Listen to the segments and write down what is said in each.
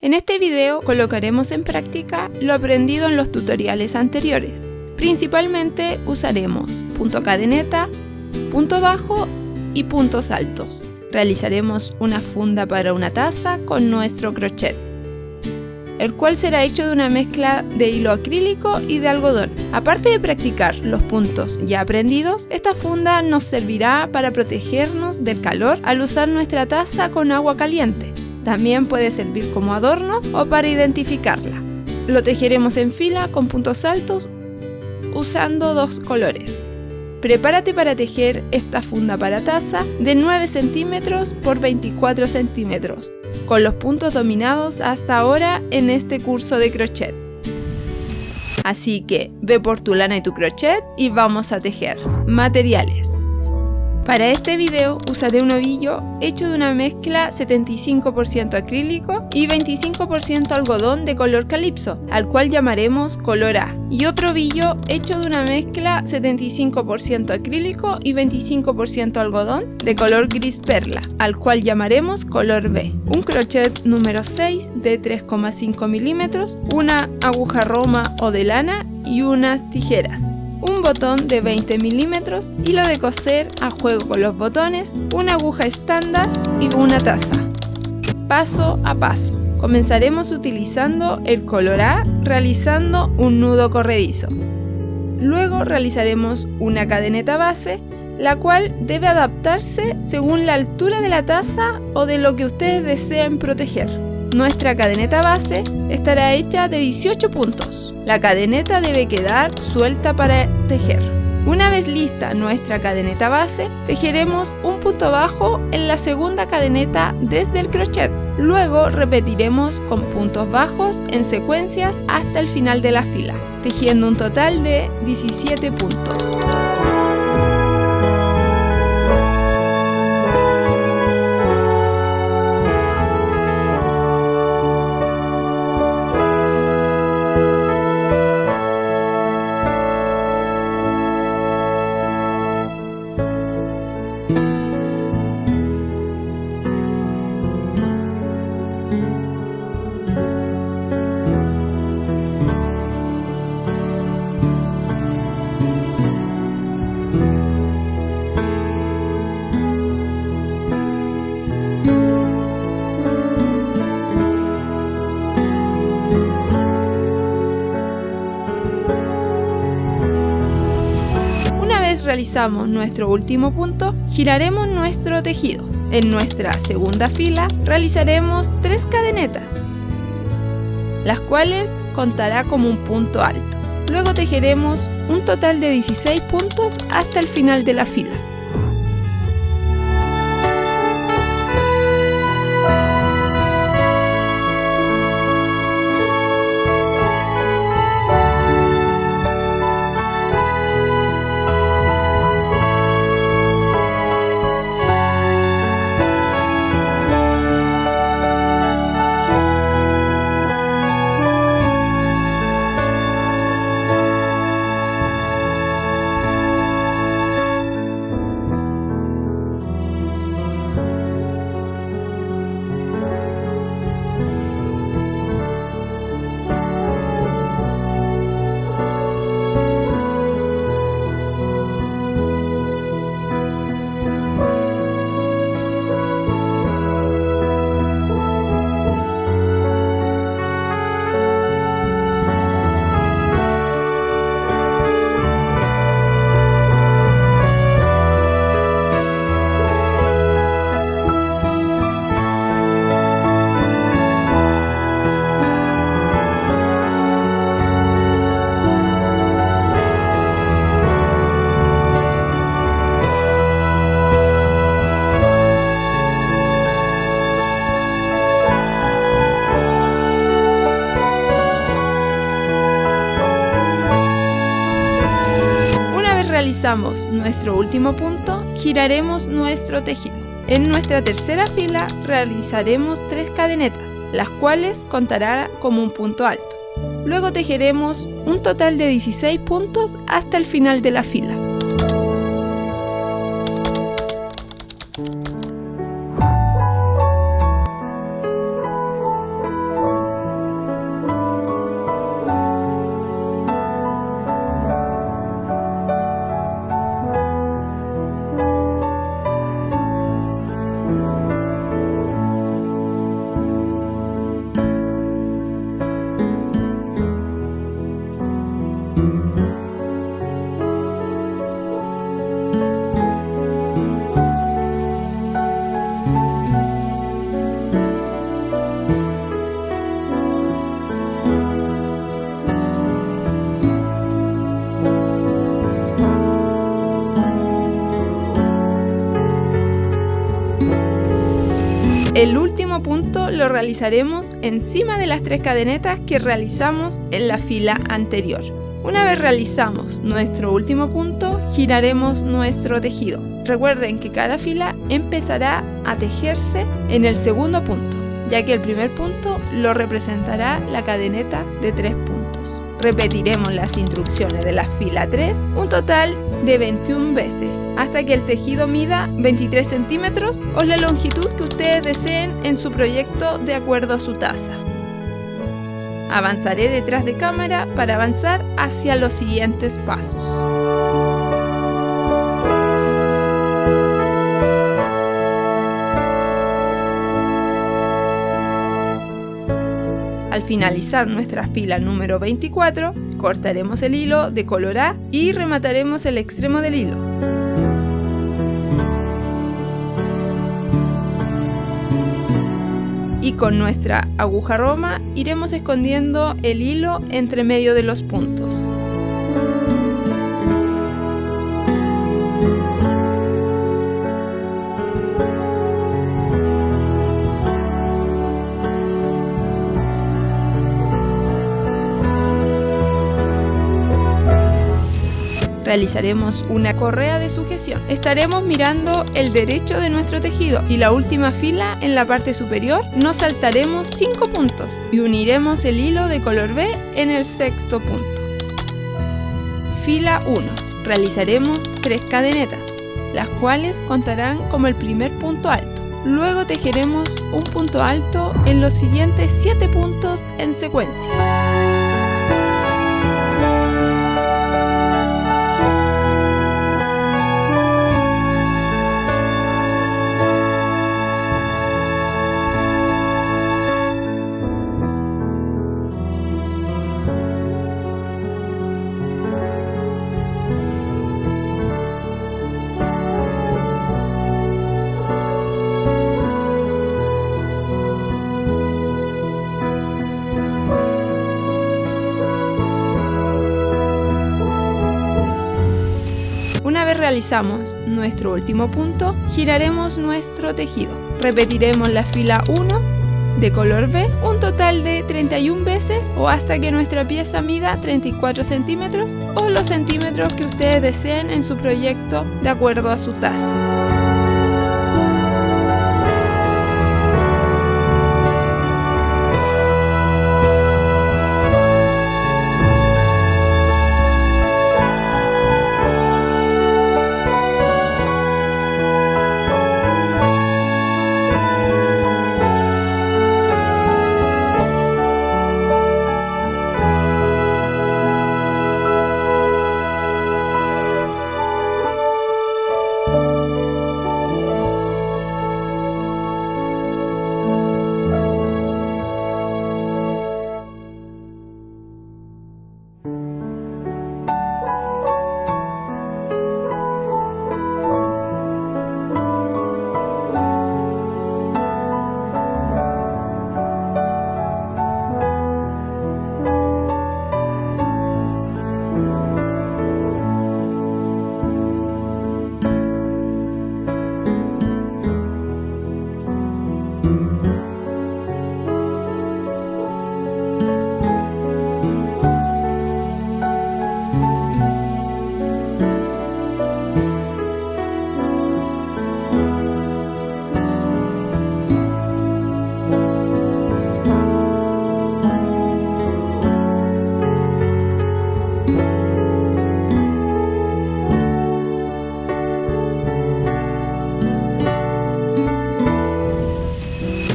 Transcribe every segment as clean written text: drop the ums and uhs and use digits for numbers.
En este video colocaremos en práctica lo aprendido en los tutoriales anteriores. Principalmente usaremos punto cadeneta, punto bajo y puntos altos. Realizaremos una funda para una taza con nuestro crochet, el cual será hecho de una mezcla de hilo acrílico y de algodón. Aparte de practicar los puntos ya aprendidos, esta funda nos servirá para protegernos del calor al usar nuestra taza con agua caliente. También puede servir como adorno o para identificarla. Lo tejeremos en fila con puntos altos usando dos colores. Prepárate para tejer esta funda para taza de 9 centímetros por 24 centímetros, con los puntos dominados hasta ahora en este curso de crochet. Así que ve por tu lana y tu crochet y vamos a tejer. Materiales. Para este video usaré un ovillo hecho de una mezcla 75% acrílico y 25% algodón de color calipso, al cual llamaremos color A, y otro ovillo hecho de una mezcla 75% acrílico y 25% algodón de color gris perla, al cual llamaremos color B. Un crochet número 6 de 3,5 milímetros, una aguja roma o de lana y unas tijeras. Un botón de 20 milímetros, hilo de coser a juego con los botones, una aguja estándar y una taza. Paso a paso. Comenzaremos utilizando el color A realizando un nudo corredizo. Luego realizaremos una cadeneta base, la cual debe adaptarse según la altura de la taza o de lo que ustedes deseen proteger. Nuestra cadeneta base estará hecha de 18 puntos. La cadeneta debe quedar suelta para tejer. Una vez lista nuestra cadeneta base, tejeremos un punto bajo en la segunda cadeneta desde el crochet. Luego repetiremos con puntos bajos en secuencias hasta el final de la fila, tejiendo un total de 17 puntos. Realizamos nuestro último punto, giraremos nuestro tejido. En nuestra segunda fila realizaremos 3 cadenetas, las cuales contará como un punto alto. Luego tejeremos un total de 16 puntos hasta el final de la fila. Realizamos nuestro último punto, giraremos nuestro tejido. En nuestra tercera fila realizaremos 3 cadenetas, las cuales contarán como un punto alto. Luego tejeremos un total de 16 puntos hasta el final de la fila. El último punto lo realizaremos encima de las 3 cadenetas que realizamos en la fila anterior. Una vez realizamos nuestro último punto, giraremos nuestro tejido. Recuerden que cada fila empezará a tejerse en el segundo punto, ya que el primer punto lo representará la cadeneta de 3 puntos. Repetiremos las instrucciones de la fila 3 un total de 21 veces, hasta que el tejido mida 23 centímetros o la longitud que ustedes deseen en su proyecto de acuerdo a su tasa. Avanzaré detrás de cámara para avanzar hacia los siguientes pasos. Al finalizar nuestra fila número 24, cortaremos el hilo de color A y remataremos el extremo del hilo. Y con nuestra aguja roma iremos escondiendo el hilo entre medio de los puntos. Realizaremos una correa de sujeción. Estaremos mirando el derecho de nuestro tejido y la última fila en la parte superior nos saltaremos 5 puntos y uniremos el hilo de color B en el sexto punto. Fila 1. Realizaremos 3 cadenetas, las cuales contarán como el primer punto alto. Luego tejeremos un punto alto en los siguientes 7 puntos en secuencia. Una vez realizamos nuestro último punto, giraremos nuestro tejido. Repetiremos la fila 1 de color B un total de 31 veces o hasta que nuestra pieza mida 34 centímetros o los centímetros que ustedes deseen en su proyecto de acuerdo a su tasa.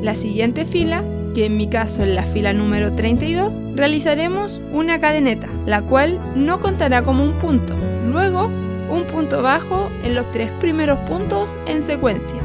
La siguiente fila, que en mi caso es la fila número 32, realizaremos una cadeneta, la cual no contará como un punto. Luego, un punto bajo en los 3 primeros puntos en secuencia.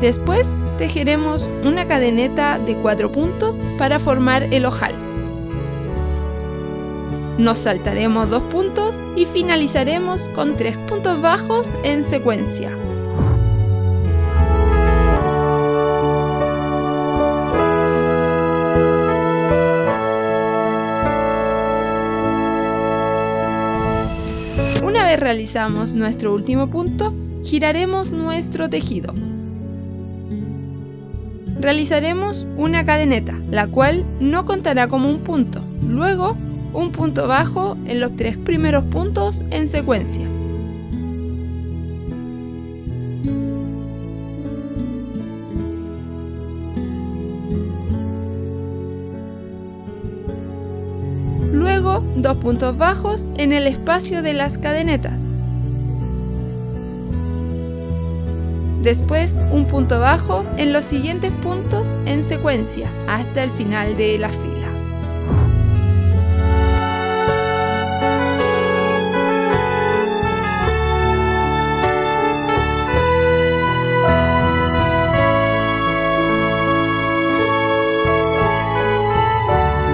Después, tejeremos una cadeneta de 4 puntos para formar el ojal. Nos saltaremos 2 puntos y finalizaremos con 3 puntos bajos en secuencia. Una vez realizamos nuestro último punto, giraremos nuestro tejido. Realizaremos una cadeneta, la cual no contará como un punto. Luego, un punto bajo en los 3 primeros puntos en secuencia. Luego, 2 puntos bajos en el espacio de las cadenetas. Después, un punto bajo en los siguientes puntos en secuencia hasta el final de la fila.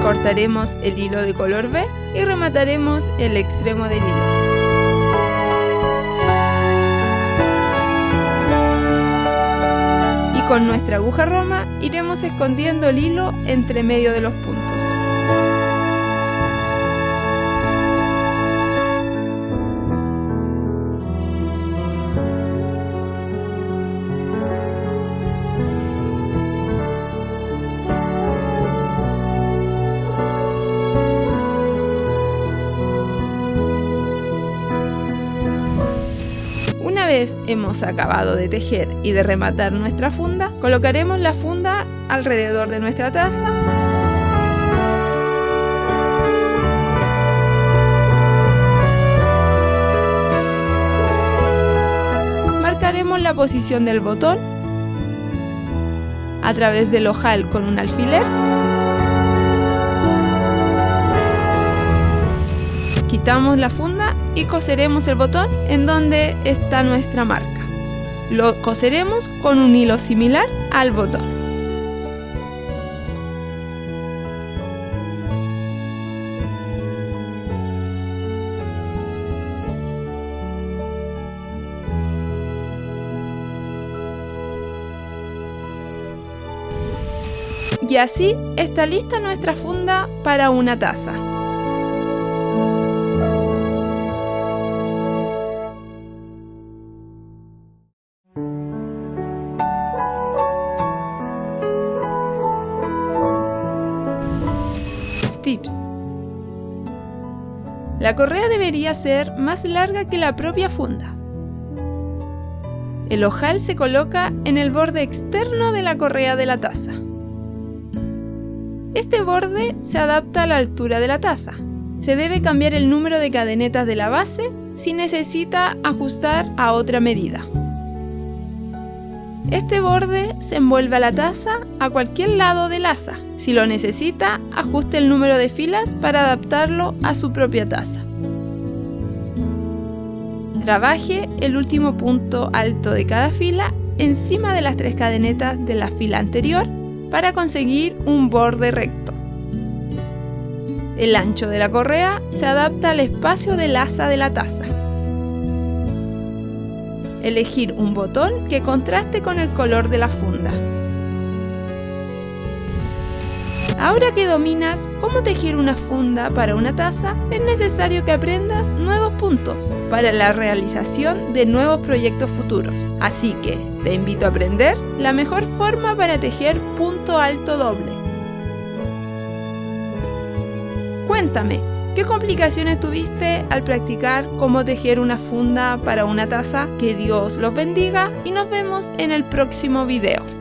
Cortaremos el hilo de color B y remataremos el extremo del hilo. Y con nuestra aguja roma iremos escondiendo el hilo entre medio de los puntos. Una vez hemos acabado de tejer y de rematar nuestra funda, colocaremos la funda alrededor de nuestra taza. Marcaremos la posición del botón a través del ojal con un alfiler. Quitamos la funda y coseremos el botón en donde está nuestra marca. Lo coseremos con un hilo similar al botón. Y así está lista nuestra funda para una taza. Tips. La correa debería ser más larga que la propia funda. El ojal se coloca en el borde externo de la correa de la taza. Este borde se adapta a la altura de la taza. Se debe cambiar el número de cadenetas de la base si necesita ajustar a otra medida. Este borde se envuelve a la taza a cualquier lado del asa. Si lo necesita, ajuste el número de filas para adaptarlo a su propia taza. Trabaje el último punto alto de cada fila encima de las 3 cadenetas de la fila anterior para conseguir un borde recto. El ancho de la correa se adapta al espacio del asa de la taza. Elegir un botón que contraste con el color de la funda. Ahora que dominas cómo tejer una funda para una taza, es necesario que aprendas nuevos puntos para la realización de nuevos proyectos futuros. Así que te invito a aprender la mejor forma para tejer punto alto doble. Cuéntame, ¿qué complicaciones tuviste al practicar cómo tejer una funda para una taza? Que Dios los bendiga y nos vemos en el próximo video.